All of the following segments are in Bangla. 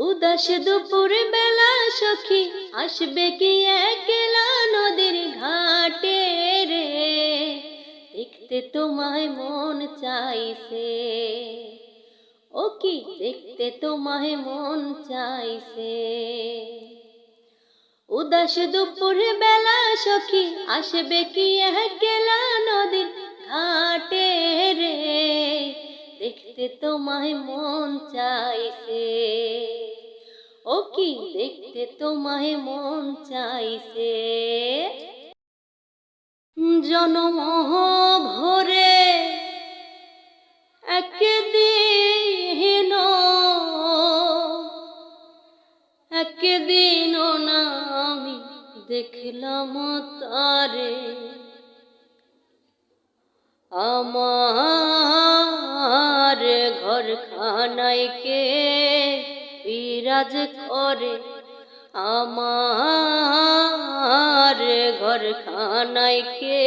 উদাস দুপুর বেলা সখী আসবে কি একলা নদীর ঘাটে রে, দেখতে তোমায় মন চাইছে। ও কি দেখতে তোমায় মন চাইছে। উদাস দুপুর বেলা সখী আসবে কি একলা নদীর ঘাটে রে, দেখতে তোমায় মন চাইছে। ও কি দেখতে তোমায় মন চাইছে। জনম ভরে একদিন না আমি দেখলাম তারে, আমার ঘরখানায় কে বিরাজ করে, আমার ঘরখানায় কে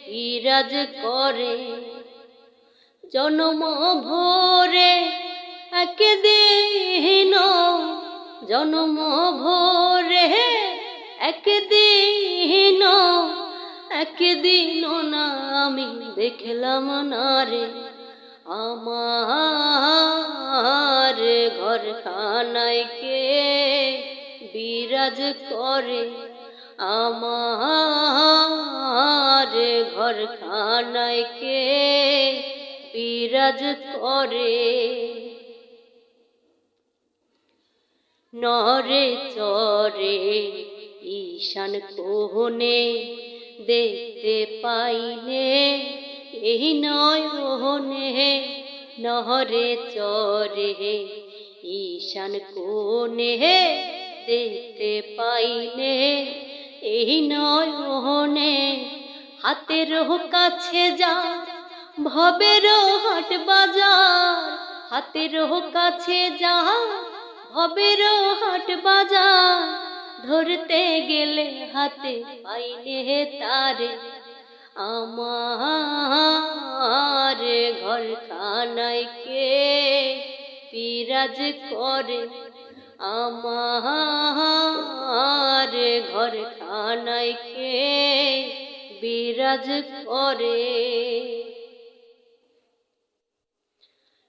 বিরাজ করে। জনম ভরে একদিন, জনম ভরে একদিন না আমি দেখলাম না রে, আমার ঘরখানায় কে বিরাজ করে, আমার ঘরখানায় কে বিরাজ করে। নরে চরে ঈশান কোণে দেখতে পাইলে এই নয়নে, নহরে চরে ঈশান কোণে দেখতে পাইলে এই নয়নে, হাতের কাছে যা ভবের হাট বাজার, হাতের কাছে যা ভবের হাট বাজার, ধরতে গেলে হাতে পাইলে তারে, আমার ঘরখানায় কে বিরাজ করে, আমার ঘরখানায় কে বিরাজ করে।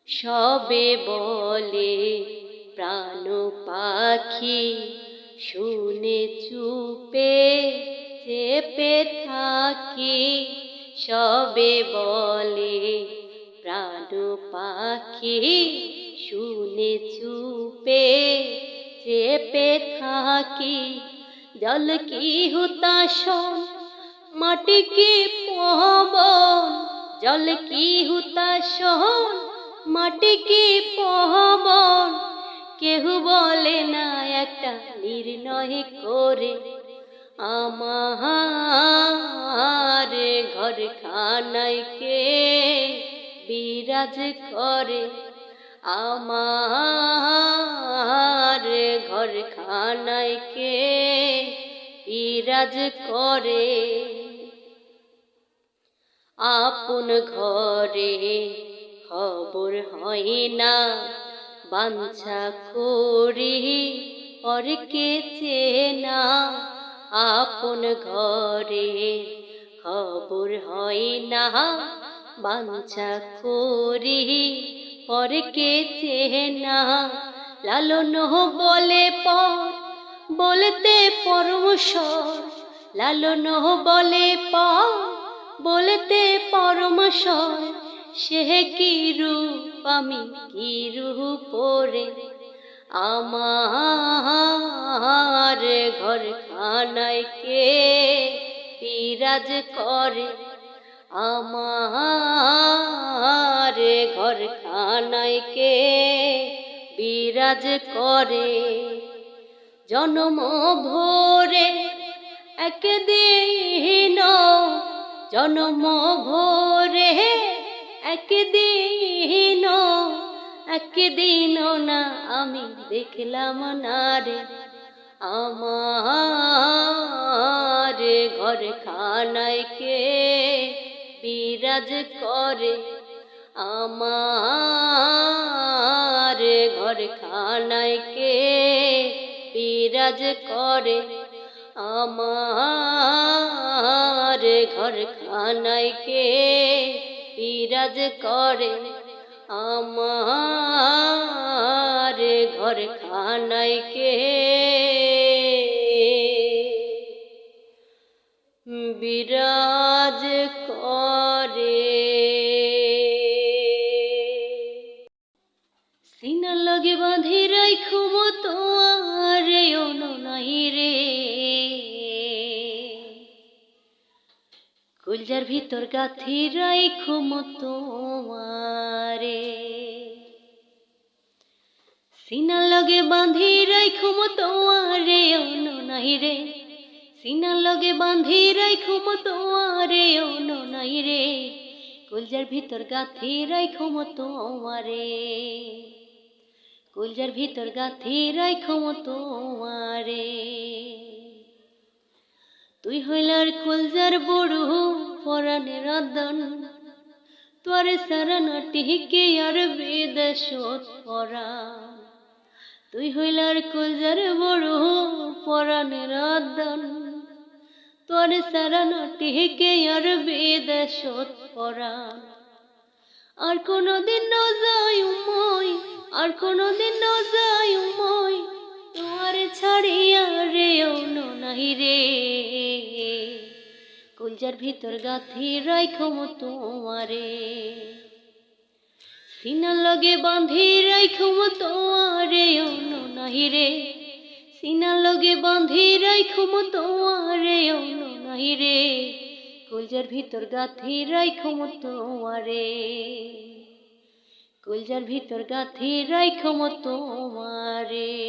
সবে বলে প্রাণ পাখি শুনে চুপে চেপে থাকি, সবে বলে প্রাণ পাখি শুনে চুপে চেপে থাকি। জল কি হুতাশন মাটি কি পবন, জল কি হুতাশন মাটি কি পবন, কেহ বলে না একটা নির্ণয় করে, আমার ঘরখানায় কে বিরাজ করে, আমার ঘরখানায় কে বিরাজ করে। আপন ঘরে খবর হয় না বাঞ্ছা করি পরকে চেনা, আপন ঘরে খবর হয় না বাঞ্ছা করি পরকে চেনা। লালন বলে পর বলতে পরমশ্বর, লালন বলে পর বলতে পরমশ্বর, সে কি রূপ আমি কি রূপ পরে, আমার ঘরখানায় কে বিরাজ করে, আমার ঘরখানায় কে বিরাজ করে। জনম ভরে একদিন, জনম ভরে একদিন না আমি দেখলাম না রে, আমার ঘরখানায় কে বিরাজ করে, আমার ঘরখানায় খানায় কে বিরাজ করে আমার ঘর খানায় কে বিরাজ করে আমার ঘর খানায় কে বিরাজ করে সিনা লগে বাঁধি রাইখো মতো আরে অনো নাই রে কলজার ভিতর গাথি রাইখো মতো আরে সিনা লগে বাঁধি রাইখো মতো আরে অনো নাই রে সিনা লগে বাঁধি রাইখো মতো আরে অনো নাই রে কলজার ভিতর গাথি রাইখো মতো আরে কলজার ভিতর গাথি রাইখো মতো আরে তুই হইলার কলজার বড় পরাণের আদন তোরে সারা নাটিকে আর বিদেশত পরা তুই হইলার কলজার বড় পরাণের আদন তোরে সারা নাটিকে আর বিদেশত পরা আর কোনদিন ন যাই মই আর কোনদিন ন যাই মই তোমার ছাড়িয়া রে অনো নাই রে কলজার ভিতর গাথি রাইখো মতো আরে সিনা লগে বাঁধি রাইখো মতো আরে অনো নাই রে সিনা লগে বাঁধি রাইখো মতো আরে অনো নাই রে কলজার ভিতর গাথি রাইখো মতো আরে কলজার ভিতর গাথি রাইখো মতো আরে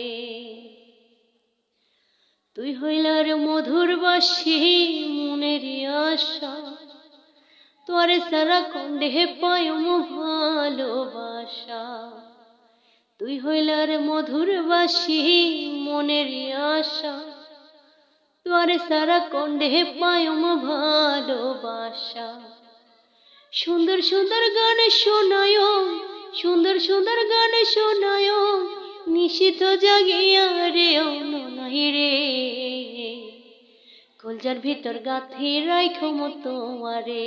তুই হইলার মধুর বাসি মনের আশা তোরে সারা কণ্ঠে পায়ম ভালোবাসা তুই হইলার মধুর বাসি মনের আশা তোরে সারা কণ্ঠে পায়ম ভালোবাসা সুন্দর সুন্দর গান শোনায় সুন্দর সুন্দর গান শোনায় নিশিত জাগিয়া রে অনো নাই রে কলজার ভিতর গাথি রাইখো মতো আরে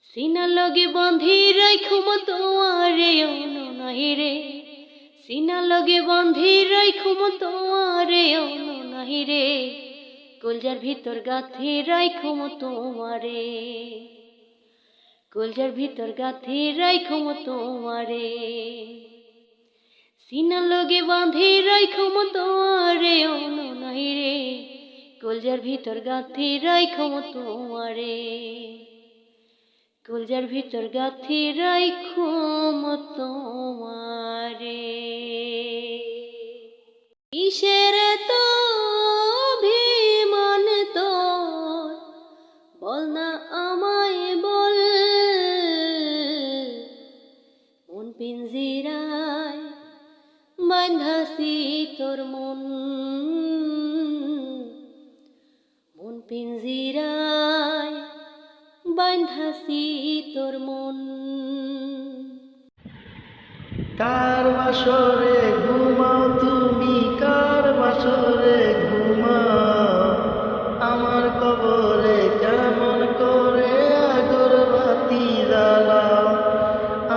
সিনা লগে বাঁধি রাইখো মতো আরে অনো নাই রে সিনা লগে বাঁধি রাইখো মতো আরে অনো নাই রে কলজার ভিতর গাথি রাইখো মতো আরে কলজার ভিতর গাথি রাইখো মতো আরে সিনা লগে বাঁধি রাইখো মতো আরে অনো নাই রে কলজার ভিতর গাথি রাইখো মতো আরে কলজার ভিতর গাথি রাইখো মতো আরে কিসের তো অভিমান তোর বল না আমায় বল মন পিঞ্জিরায় বাঁধাছি তোর মন মন পিঞ্জিরায় বাঁধাছি তোর মন কার বাসরে ঘুমাও তুমি কার বাসরে ঘুমাও আমার কবরে কেমন করে আগরবাতি জ্বালাও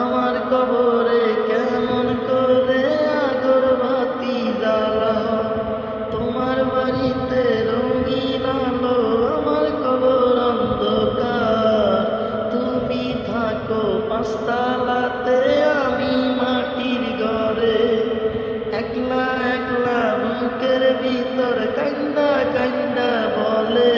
আমার কবরে কেমন করে আগরবাতি জ্বালাও তোমার বাড়িতে রঙিন আলো আমার কবর অন্ধকার তুমি থাকো পাঁচতলাতে আমি মাটির ঘরে একলা একলা বুকের ভিতর কান্দা কান্দা বলে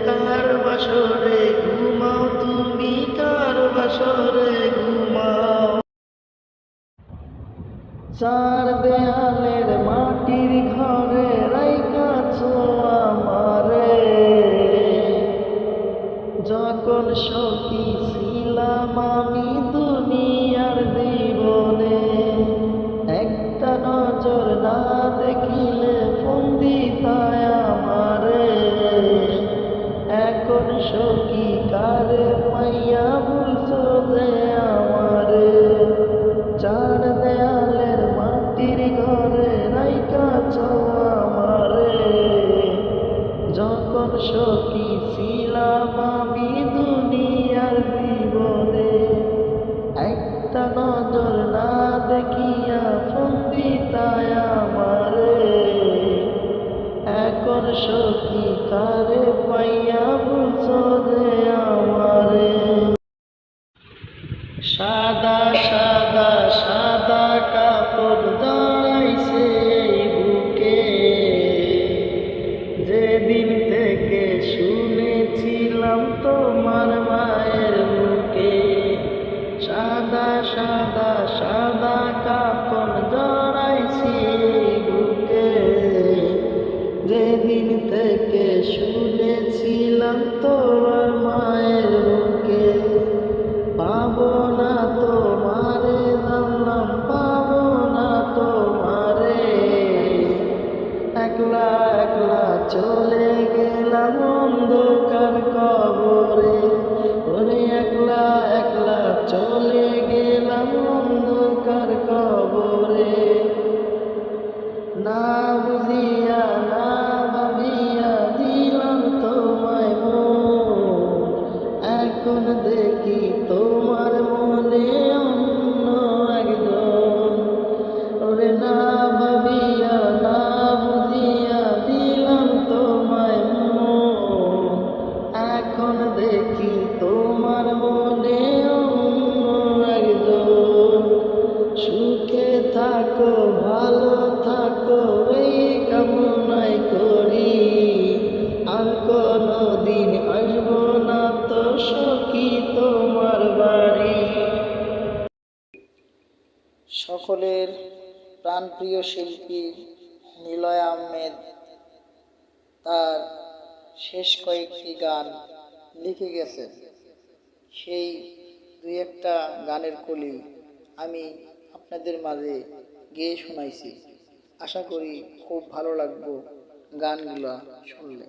কার বাসরে ঘুমাও তুমি কার বাসরে ঘুমাও চার দেয়ালের মাটির ঘরে রাইকাছো আমারে যখন সখী ছিলাম আমি দুনিয়ার জীবনে একটা নজর না দেখিলে ফন্দি তাই আমারে এখন সখী কারে পাইয়া ভুলছো যে আমারে চার দেয়ালের কাপড় জড়াইছে এই বুকে, যেদিন থেকে শুনেছিলাম তোমার মায়ের মুখে, সাদা সাদা সাদা কাপড় জড়াইছি এই বুকে, যেদিন থেকে শুনেছিলাম তোমার মায়ের মুখে। পাবো না তোমারে জানলাম, পাবো না তোমারে, একলা একলা চলে গেলাম অন্ধকার কবরে, ওরে একলা একলা চলে গেলাম অন্ধকার কবরে। না বুঝিয়া না ভাবিয়া দিলাম তোমায় মন, এখন দেখি তোমার মনে অন্য একজন, ওরে না ভাবিয়া না বুঝিয়া দিলাম তোমায় মন, এখন দেখি তোমার মনে অন্য একজন। সুখে থাকো ভালো থাকো এই কামনাই করি, আর কোনদিন আসবো না তো সখী তোমার বাড়ি। সকলের প্রাণপ্রিয় শিল্পী নিলয় আহমেদ তার শেষ কয়েকটি গান লিখে গেছেন। সেই দুই একটা গানের কলি আমি আপনাদের মাঝে গেয়ে শোনাইছি। আশা করি খুব ভালো লাগবে গানগুলো শুনলে।